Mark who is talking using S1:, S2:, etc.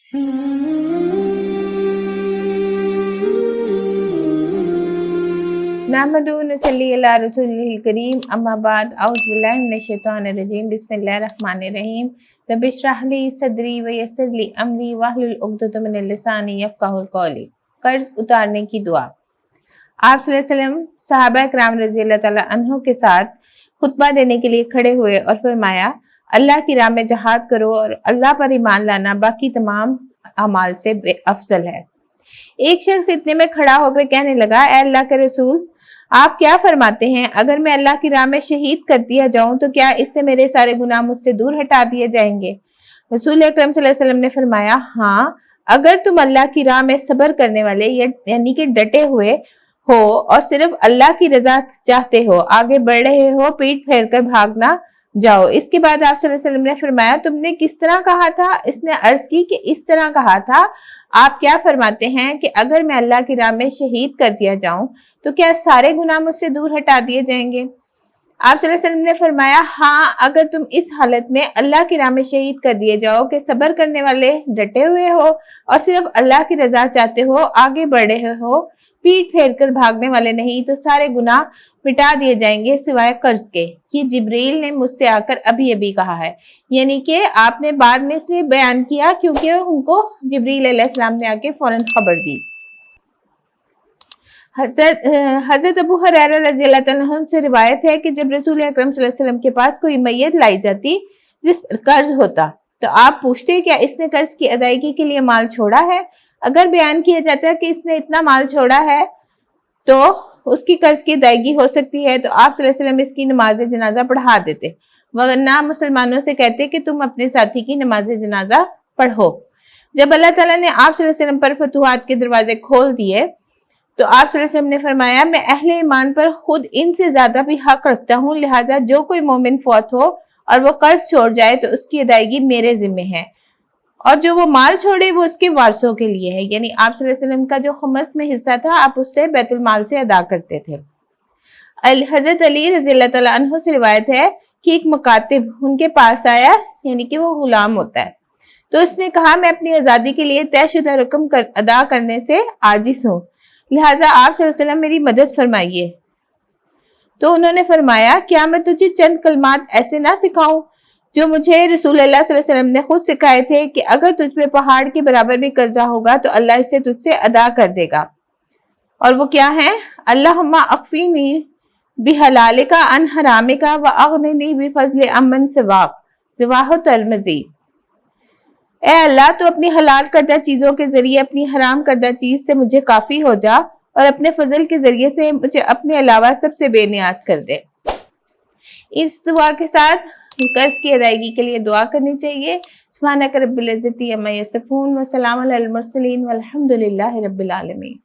S1: नहमदुहु व नसल्ली अला रसूलिल करीम अम्मा बाद औज़ु बिल्लाहि मिनश शैतानिर रजीम बिस्मिल्लाहिर रहमानिर रहीम रब्बि इश्रह ली सदरी व यस्सिर ली अमरी वहलुल उक़दतम मिन लिसानी यफ़क़हू क़ौली। कर्ज उतारने की दुआ। आप सल्लल्लाहु अलैहि वसल्लम सहाबा किराम रज़ियल्लाहु तआला अन्हुम के साथ खुतबा देने के लिए खड़े हुए और फरमाया, अल्लाह की राह में जहाद करो और अल्लाह पर ईमान लाना बाकी तमाम अमाल से अफजल है। एक शख्स इतने में खड़ा होकर कहने लगा, ऐ अल्लाह के रसूल, आप क्या फरमाते हैं, अगर मैं अल्लाह की राह में शहीद कर दिया जाऊं तो क्या इससे मेरे सारे गुनाह मुझसे दूर हटा दिए जाएंगे? रसूल अकरम सल्लल्लाहु अलैहि वसल्लम ने फरमाया, हाँ, अगर तुम अल्लाह की राह में सब्र करने वाले यानी कि डटे हुए हो और सिर्फ अल्लाह की रजा चाहते हो, आगे बढ़ रहे हो, पीठ फेर कर भागना जाओ। इसके बाद आप सल्लल्लाहु अलैहि वसल्लम ने फरमाया, तुमने किस तरह कहा था? इसने अर्ज की कि इस तरह कहा था, आप क्या फरमाते हैं कि अगर मैं अल्लाह की राह में शहीद कर दिया जाऊं तो क्या सारे गुनाह मुझसे दूर हटा दिए जाएंगे? आप सल्लल्लाहु अलैहि वसल्लम ने फरमाया, हाँ, अगर तुम इस हालत में अल्लाह की राह में शहीद कर दिए जाओ कि सब्र करने वाले, डटे हुए हो और सिर्फ अल्लाह की रजा चाहते हो, आगे बढ़ रहे हो, पीठ फेर कर भागने वाले नहीं, तो सारे गुनाह मिटा दिए जाएंगे सिवाय कर्ज के। ये जिब्रील ने मुझसे आकर अभी अभी कहा है। यानी कि आपने बाद में इसलिए बयान किया क्योंकि उनको जिब्रील अलैहिस्सलाम ने आके फौरन खबर दी। हजरत अबू हुरैरा रज़ियल्लाहु अन्हु से रिवायत है कि जब रसूल अकरम सल्लल्लाहु अलैहि वसल्लम के पास कोई मैयत लाई जाती जिस पर कर्ज होता तो आप पूछते, क्या इसने कर्ज की अदायगी के लिए माल छोड़ा है? अगर बयान किया जाता है कि इसने इतना माल छोड़ा है तो उसकी कर्ज की अदायगी हो सकती है, तो आप सल्लल्लाहु अलैहि वसल्लम इसकी नमाज जनाजा पढ़ा देते, वरना मुसलमानों से कहते कि तुम अपने साथी की नमाज जनाजा पढ़ो। जब अल्लाह ताला ने आप सल्लल्लाहु अलैहि वसल्लम पर फतूहात के दरवाजे खोल दिए तो आप सल्लल्लाहु अलैहि वसल्लम ने फरमाया, मैं अहले ईमान पर खुद इनसे ज्यादा भी हक रखता हूँ, लिहाजा जो कोई मोमिन फौत हो और वो कर्ज छोड़ जाए तो उसकी अदायगी मेरे जिम्मे है, और जो वो माल छोड़े वो उसके वारसों के लिए है। यानी आप सल्लल्लाहु अलैहि वसल्लम का जो खुमस में हिस्सा था आप उससे बैतुल माल से अदा करते थे। हजरत अली रज़ियल्लाहु तआला अन्हु से रिवायत है कि एक मुकातिब उनके पास आया, यानी कि वो गुलाम होता है, तो उसने कहा, मैं अपनी आजादी के लिए तयशुदा रकम अदा करने से आजिज हूँ, लिहाजा आप सल्लल्लाहु अलैहि वसल्लम मेरी मदद फरमाइए। तो उन्होंने फरमाया, क्या मैं तुझे चंद कलमात ऐसे ना सिखाऊं जो मुझे रसूल अल्लाह सल्लल्लाहु अलैहि वसल्लम ने खुद सिखाए थे कि अगर तुझ पे पहाड़ के बराबर भी कर्जा होगा तो अल्लाह इसे तुझसे अदा कर देगा। और वो क्या है? अल्लाहुम्मा अक्फीनी बिहलालिका अन हरामिका व अगनिनी बिफज़लि अम्मन सिवाक, रवाहु तिरमिज़ी। ए अल्लाह, तो अपनी हलाल करदा चीजों के जरिए अपनी हराम करदा चीज से मुझे काफी हो जा और अपने फजल के जरिए से मुझे अपने अलावा सबसे बेनियाज कर दे। इस दुआ के साथ कर्ज की अदायगी के लिए दुआ करनी चाहिए। सुब्हानक रब्बिल इज्जति अम्मा यसिफून व सलामुन अलल मुरसलीन वल्हम्दुलिल्लाहि रब्बिल आलमीन।